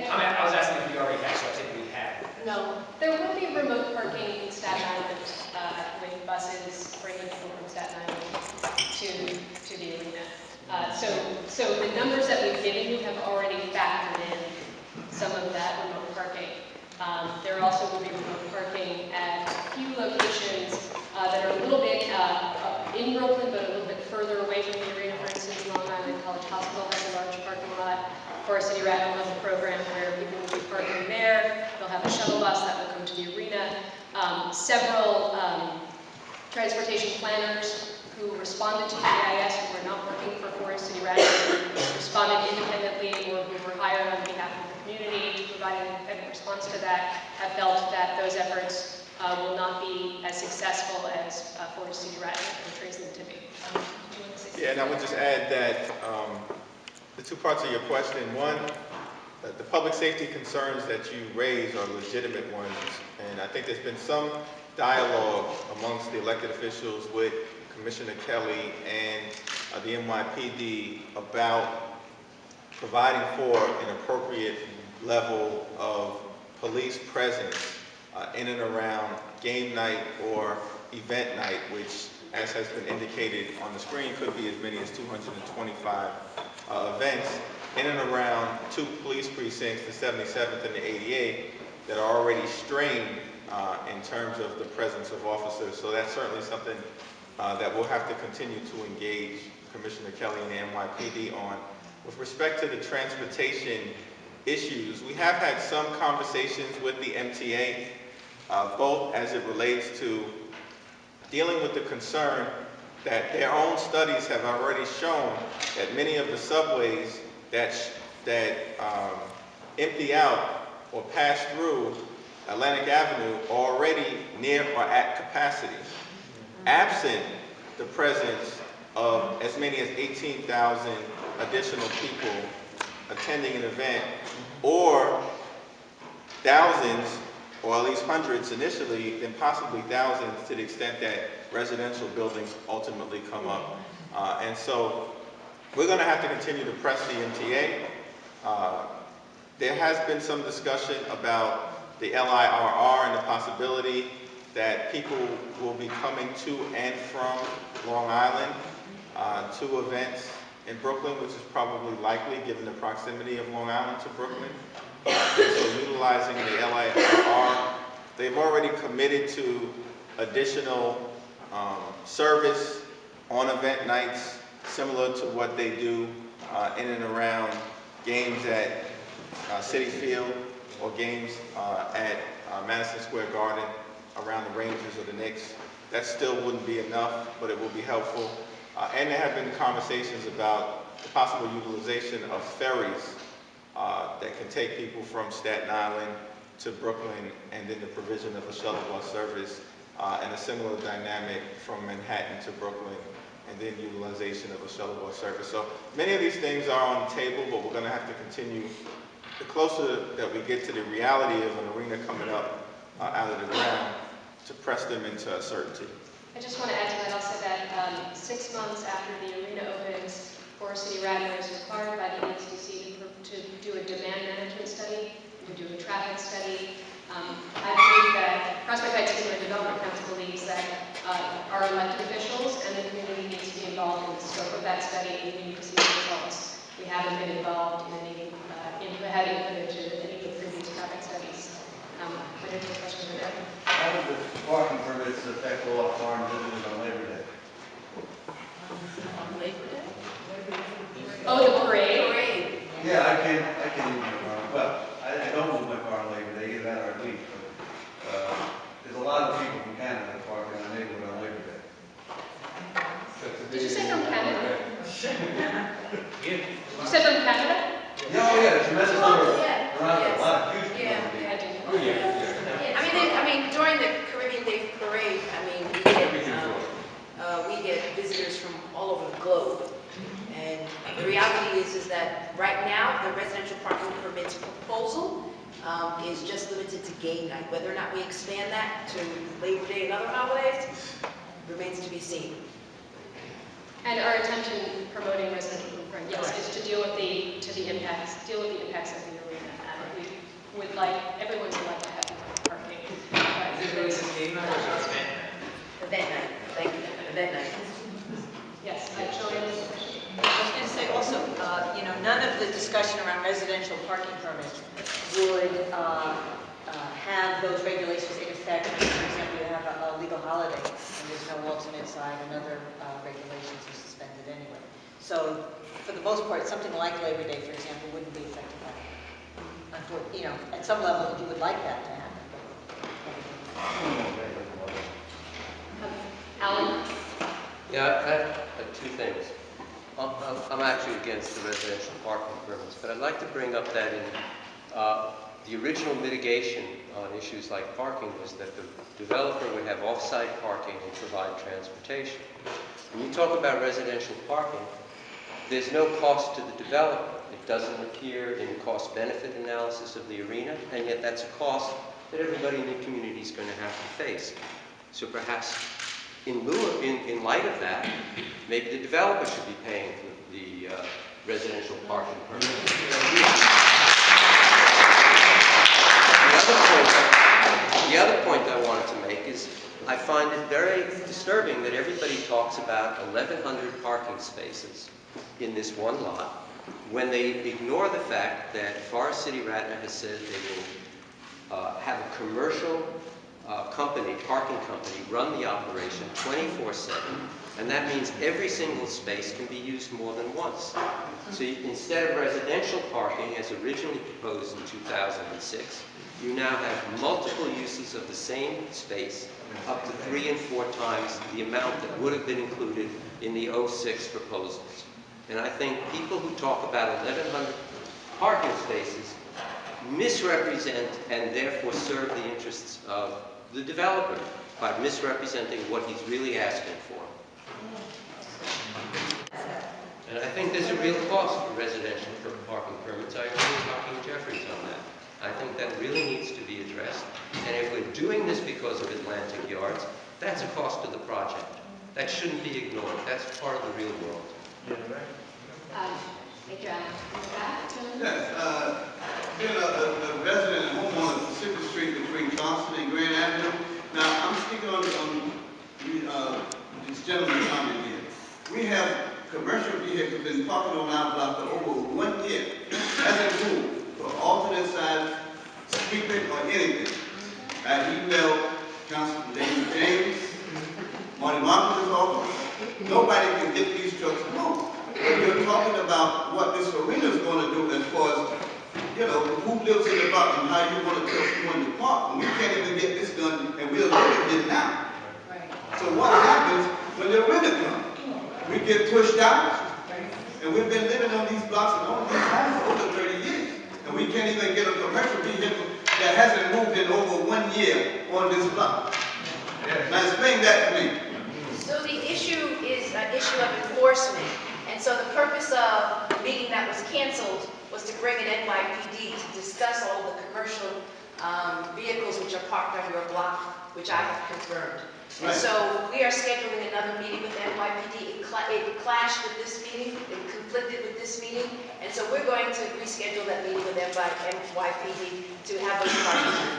I was asking if you already had, so I think we had. No, there will be remote parking in Staten Island with buses bringing people from Staten Island to the arena. So the numbers that we've given you have already factored in some of that remote parking. There also will be remote parking at a few locations that are a little bit in Brooklyn, but a little bit further away from the arena. For instance, Long Island College Hospital has a large parking lot. Forest City Rec will have a program where people will be parking there. They'll have a shuttle bus that will come to the arena. Several transportation planners who responded to the EIS, who were not working for Forest City Rec, responded independently or who were hired on behalf of the community to provide an independent response to that, have felt that those efforts will not be as successful as Forest City Rec portrays them to be. Yeah, and I would just add that the two parts of your question. One, the public safety concerns that you raise are legitimate ones, and I think there's been some dialogue amongst the elected officials with Commissioner Kelly and the NYPD about providing for an appropriate level of police presence in and around game night or event night, which, as has been indicated on the screen, could be as many as 225 events in and around two police precincts, the 77th and the 88th, that are already strained in terms of the presence of officers. So that's certainly something that we'll have to continue to engage Commissioner Kelly and the NYPD on. With respect to the transportation issues, we have had some conversations with the MTA, both as it relates to dealing with the concern that their own studies have already shown that many of the subways that empty out or pass through Atlantic Avenue are already near or at capacity, absent the presence of as many as 18,000 additional people attending an event, or thousands, or at least hundreds initially, then possibly thousands to the extent that residential buildings ultimately come up. And so we're going to have to continue to press the MTA. There has been some discussion about the LIRR and the possibility that people will be coming to and from Long Island to events in Brooklyn, which is probably likely given the proximity of Long Island to Brooklyn. So utilizing the LIRR, they've already committed to additional service on event nights, similar to what they do in and around games at Citi Field or games at Madison Square Garden around the Rangers or the Knicks. That still wouldn't be enough, but it will be helpful. And there have been conversations about the possible utilization of ferries that can take people from Staten Island to Brooklyn, and then the provision of a shuttle bus service and a similar dynamic from Manhattan to Brooklyn, and then utilization of a shuttle bus service. So many of these things are on the table, but we're going to have to continue. The closer that we get to the reality of an arena coming up out of the ground, to press them into a certainty. I just want to add to that also that 6 months after the arena opens, Forest City Rec is required by the PHNDC to do a demand management study, to do a traffic study. I believe that Prospect Heights Community Development Council believes that our elected officials and the community needs to be involved in the scope of that study, and we need to see the results. We haven't been involved in any had input into any of the previous traffic studies. What are the questions for that? How would the parking permits affect all our foreign visitors on Labor Day? On Labor Day? Oh, the parade? Yeah, I can move my car. Well, I don't move my car on Labor Day, either that or I leave. But there's a lot of people from Canada that park in our neighborhood on Labor Day. Did you say from Canada? You said from Canada? Yeah, oh yeah, tremendous number. Around a lot of huge people. I didn't. Oh yeah. I mean, during the Caribbean Day Parade, I mean, we get visitors from all over the globe. And the reality is that right now, the residential parking permits proposal is just limited to game night. Whether or not we expand that to Labor Day and other holidays remains to be seen. And our attempt in promoting residential parking, yes, is to deal with the impacts of the arena. everyone would like to have parking. Is it really just game night or is it event night? Event night, thank you, event night. Yes, Joanne has a question. I was going to say also, none of the discussion around residential parking permits would have those regulations in effect. For example, you have a legal holiday and there's no alternate side and other regulations are suspended anyway. So for the most part, something like Labor Day, for example, wouldn't be affected by that. At some level, you would like that to happen. Alan? Yeah, I have two things. I'm actually against the residential parking permits, but I'd like to bring up that in the original mitigation on issues like parking was that the developer would have off-site parking and provide transportation. When you talk about residential parking, there's no cost to the developer. It doesn't appear in cost-benefit analysis of the arena, and yet that's a cost that everybody in the community is going to have to face. So perhaps in light of that, maybe the developer should be paying for the residential parking permit. The other point I wanted to make is I find it very disturbing that everybody talks about 1,100 parking spaces in this one lot when they ignore the fact that Forest City Radnor has said they will have a commercial parking company, run the operation 24/7, and that means every single space can be used more than once. So instead of residential parking as originally proposed in 2006, you now have multiple uses of the same space, up to 3 and 4 times the amount that would have been included in the 06 proposals. And I think people who talk about 1,100 parking spaces misrepresent and therefore serve the interests of the developer by misrepresenting what he's really asking for. And I think there's a real cost for residential parking permits. I agree with Dr. Jeffries on that. I think that really needs to be addressed. And if we're doing this because of Atlantic Yards, that's a cost to the project. That shouldn't be ignored. That's part of the real world. Major Allen, in the back, gentlemen? Yes, being a resident and homeowner of Pacific Street between Thompson and Grand Avenue. Now, I'm speaking on this gentleman's comment here. We have commercial vehicles been parking on our block for over 1 year. Hasn't moved for alternate side, sweeping, or anything. I emailed Councilman David James, Marty Marcus's office. Nobody can get these trucks moved. When you're talking about what this arena is going to do as far as, who lives in the block and how you want to tell someone to park, and we can't even get this done, and we're living it now. Right. So what happens when the winter comes? We get pushed out, and we've been living on these blocks and on these homes for over 30 years, and we can't even get a commercial vehicle that hasn't moved in over 1 year on this block. Now explain that to me. So the issue is an issue of enforcement. And so the purpose of the meeting that was canceled was to bring an NYPD to discuss all the commercial vehicles which are parked on your block, which I have confirmed. And so we are scheduling another meeting with NYPD. It clashed with this meeting, it conflicted with this meeting, and so we're going to reschedule that meeting with NYPD to have those parking.